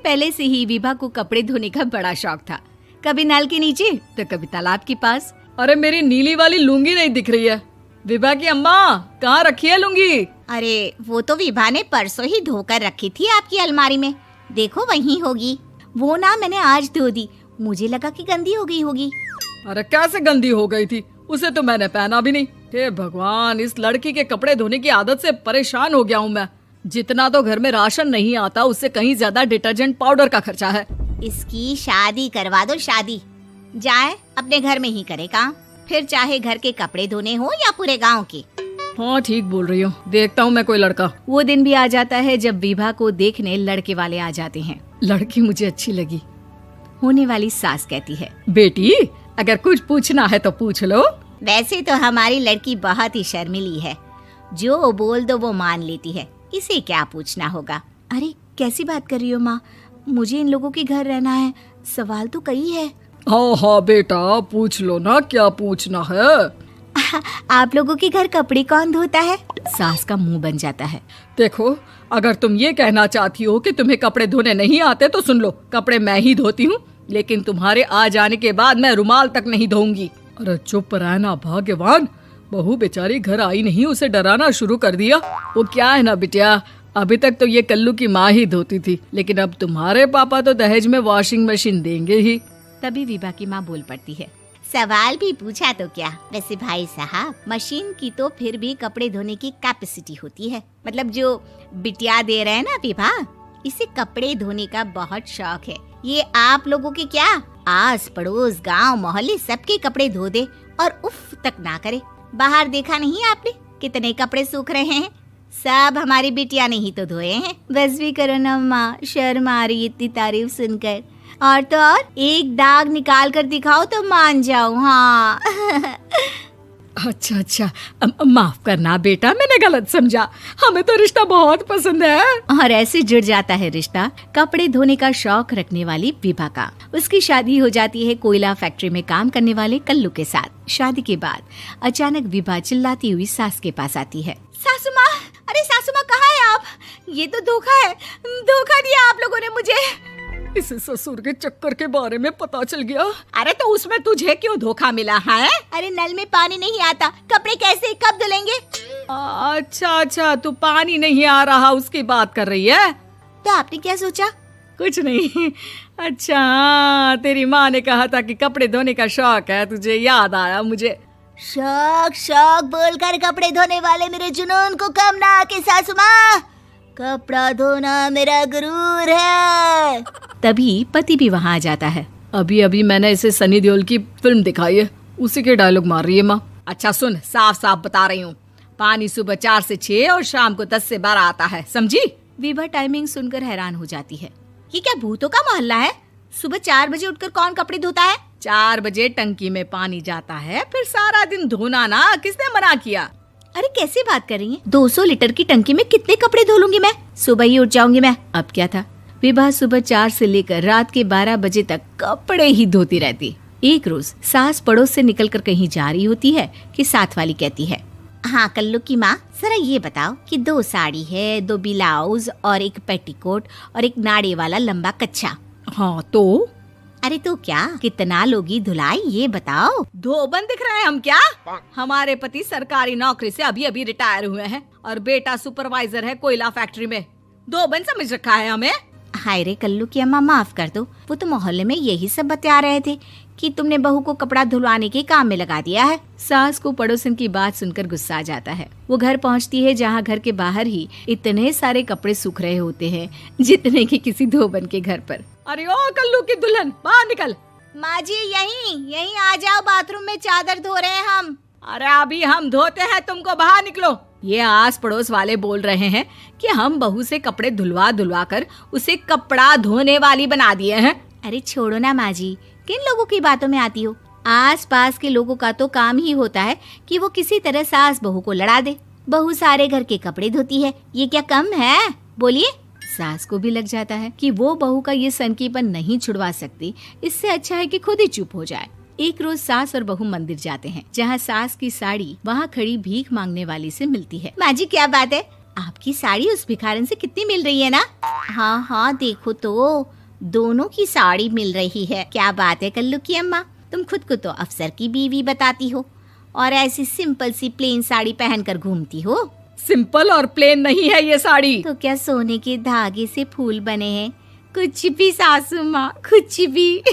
पहले से ही विभा को कपड़े धोने का बड़ा शौक था। कभी नल के नीचे तो कभी तालाब के पास। अरे मेरी नीली वाली लुंगी नहीं दिख रही है। विभा की अम्मा, कहाँ रखी है लुंगी? अरे वो तो विभा ने परसों ही धोकर रखी थी आपकी अलमारी में, देखो वहीं होगी। वो ना मैंने आज धो दी, मुझे लगा कि गंदी हो गई होगी। अरे कैसे गंदी हो गई थी? उसे तो मैंने पहना भी नहीं। हे भगवान, इस लड़की के कपड़े धोने की आदत से परेशान हो गया हूँ मैं। जितना तो घर में राशन नहीं आता, उससे कहीं ज्यादा डिटर्जेंट पाउडर का खर्चा है। इसकी शादी करवा दो, शादी। जाए अपने घर में ही करे काम, फिर चाहे घर के कपड़े धोने हो या पूरे गांव के। हाँ ठीक बोल रही हूँ, देखता हूँ मैं कोई लड़का। वो दिन भी आ जाता है जब विभा को देखने लड़के वाले आ जाते हैं। लड़की मुझे अच्छी लगी। होने वाली सास कहती है, बेटी अगर कुछ पूछना है तो पूछ लो। वैसे तो हमारी लड़की बहुत ही शर्मीली है, जो बोल दो वो मान लेती है, इसे क्या पूछना होगा। अरे कैसी बात कर रही हो माँ, मुझे इन लोगों के घर रहना है, सवाल तो कई है। हाँ हाँ बेटा, पूछ लो ना, क्या पूछना है। आप लोगों के घर कपड़े कौन धोता है? सास का मुंह बन जाता है। देखो, अगर तुम ये कहना चाहती हो कि तुम्हें कपड़े धोने नहीं आते तो सुन लो, कपड़े मैं ही धोती हूँ, लेकिन तुम्हारे आ जाने के बाद मैं रुमाल तक नहीं धोऊंगी। अरे चुप रहना भाग्यवान, बहू बेचारी घर आई नहीं, उसे डराना शुरू कर दिया। वो क्या है ना बिटिया, अभी तक तो ये कल्लू की माँ ही धोती थी, लेकिन अब तुम्हारे पापा तो दहेज में वॉशिंग मशीन देंगे ही। तभी विभा की माँ बोल पड़ती है, सवाल भी पूछा तो क्या। वैसे भाई साहब, मशीन की तो फिर भी कपड़े धोने की कैपेसिटी होती है। मतलब जो बिटिया दे रहे हैं ना विभा, इसे कपड़े धोने का बहुत शौक है। ये आप लोगों के क्या, आस पड़ोस गांव मोहल्ले सबके कपड़े धो दे और उफ तक ना करे। बाहर देखा नहीं आपने कितने कपड़े सूख रहे हैं? सब हमारी बिटिया ने ही तो धोए हैं। बस भी करो ना माँ, शर्म आ रही इतनी तारीफ सुनकर। और तो और एक दाग निकाल कर दिखाओ तो मान जाओ। हाँ अच्छा, माफ करना बेटा, मैंने गलत समझा। हमें तो रिश्ता बहुत पसंद है। और ऐसे जुड़ जाता है रिश्ता कपड़े धोने का शौक रखने वाली विभा का। उसकी शादी हो जाती है कोयला फैक्ट्री में काम करने वाले कल्लू के साथ। शादी के बाद अचानक विभा चिल्लाती हुई सास के पास आती है। सासू माँ, अरे सासू माँ कहाँ है आप? ये तो धोखा है, धोखा दिया आप लोगों ने मुझे। इसे ससुर के चक्कर के बारे में पता चल गया। अरे तो उसमें तुझे क्यों धोखा मिला है? अरे नल में पानी नहीं आता, कपड़े कैसे कब धुलेंगे? अच्छा, तू पानी नहीं आ रहा उसकी बात कर रही है। तो आपने क्या सोचा? कुछ नहीं। अच्छा, तेरी माँ ने कहा था कि कपड़े धोने का शौक है तुझे, याद आया मुझे। शौक बोलकर कपड़े धोने वाले मेरे जुनून को कम ना आके सासू माँ, कपड़ा धोना मेरा गुरूर है। तभी पति भी वहाँ आ जाता है। अभी मैंने इसे सनी देओल की फिल्म दिखाई है, उसी के डायलॉग मार रही है माँ। अच्छा सुन, साफ साफ बता रही हूँ, पानी सुबह 4 से 6 और शाम को 10 से 12 आता है, समझी? विभा टाइमिंग सुनकर हैरान हो जाती है। ये क्या भूतों का मोहल्ला है? सुबह 4 बजे उठकर कौन कपड़े धोता है? 4 बजे टंकी में पानी जाता है, फिर सारा दिन धोना ना, किसने मना किया? अरे कैसी बात कर रही हैं? 200 लीटर की टंकी में कितने कपड़े धो लूंगी मैं? सुबह ही उठ जाऊंगी मैं। अब क्या था, विभा सुबह 4 से लेकर रात के 12 बजे तक कपड़े ही धोती रहती। एक रोज सास पड़ोस से निकलकर कहीं जा रही होती है कि साथ वाली कहती है, हाँ कल्लू की माँ, जरा ये बताओ कि 2 साड़ी है, 2 ब्लाउज और एक पेटीकोट और एक नाड़े वाला लंबा कच्छा। हाँ तो? अरे तो क्या, कितना लोगी धुलाई ये बताओ। धोबन दिख रहे हैं हम क्या? हमारे पति सरकारी नौकरी से अभी रिटायर हुए हैं और बेटा सुपरवाइजर है कोयला फैक्ट्री में। धोबन समझ रखा है हमें? हाय रे कल्लू की अम्मा, माफ कर दो, वो तो मोहल्ले में यही सब बता रहे थे कि तुमने बहू को कपड़ा धुलवाने के काम में लगा दिया है। सास को पड़ोसन की बात सुनकर गुस्सा आ जाता है। वो घर पहुंचती है जहां घर के बाहर ही इतने सारे कपड़े सूख रहे होते हैं जितने कि किसी धोबन के घर पर। अरे ओ कल्लू की दुल्हन, बाहर निकल। माँ जी यहीं आ जाओ, बाथरूम में चादर धो रहे हैं हम। अरे अभी हम धोते हैं, तुमको बाहर निकलो। ये आस पड़ोस वाले बोल रहे हैं कि हम बहू से कपड़े धुलवा कर उसे कपड़ा धोने वाली बना दिए हैं। अरे छोड़ो ना माँ जी, किन लोगों की बातों में आती हो? आस पास के लोगों का तो काम ही होता है कि वो किसी तरह सास बहू को लड़ा दे। बहू सारे घर के कपड़े धोती है, ये क्या कम है? बोलिए। सास को भी लग जाता है कि वो बहू का ये सनकीपन नहीं छुड़वा सकती, इससे अच्छा है कि खुद ही चुप हो जाए। एक रोज सास और बहू मंदिर जाते हैं, जहाँ सास की साड़ी वहाँ खड़ी भीख मांगने वाली से मिलती है। माँ जी क्या बात है, आपकी साड़ी उस भिखारन से कितनी मिल रही है ना? हाँ हाँ देखो तो, दोनों की साड़ी मिल रही है। क्या बात है कल्लू की अम्मा, तुम खुद को तो अफसर की बीवी बताती हो और ऐसी सिंपल सी प्लेन साड़ी पहनकर घूमती हो। सिंपल और प्लेन नहीं है ये साड़ी। तो क्या सोने के धागे से फूल बने हैं? कुछ भी सासू माँ, कुछ भी।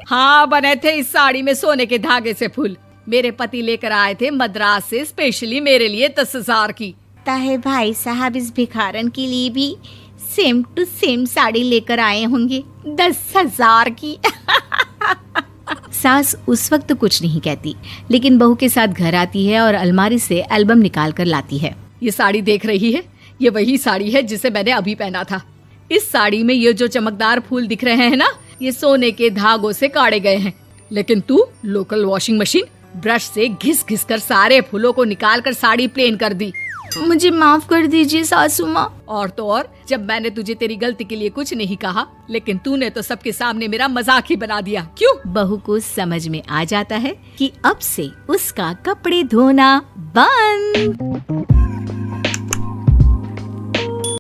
हाँ बने थे इस साड़ी में सोने के धागे से फूल। मेरे पति लेकर आए थे मद्रास से स्पेशली मेरे लिए 10,000 की। ताहे भाई साहब इस भिखारन के लिए भी सेम टू सेम साड़ी लेकर आए होंगे 10,000 की। सास उस वक्त तो कुछ नहीं कहती, लेकिन बहू के साथ घर आती है और अलमारी से एल्बम निकाल कर लाती है। ये साड़ी देख रही है, ये वही साड़ी है जिसे मैंने अभी पहना था। इस साड़ी में ये जो चमकदार फूल दिख रहे हैं ना, ये सोने के धागों से काढ़े गए हैं। लेकिन तू लोकल वॉशिंग मशीन ब्रश से घिस घिस कर सारे फूलों को निकाल कर साड़ी प्लेन कर दी। मुझे माफ कर दीजिए सासू माँ। और तो और, जब मैंने तुझे तेरी गलती के लिए कुछ नहीं कहा, लेकिन तूने तो सबके सामने मेरा मजाक ही बना दिया। क्यों? बहू को समझ में आ जाता है कि अब से उसका कपड़े धोना बंद।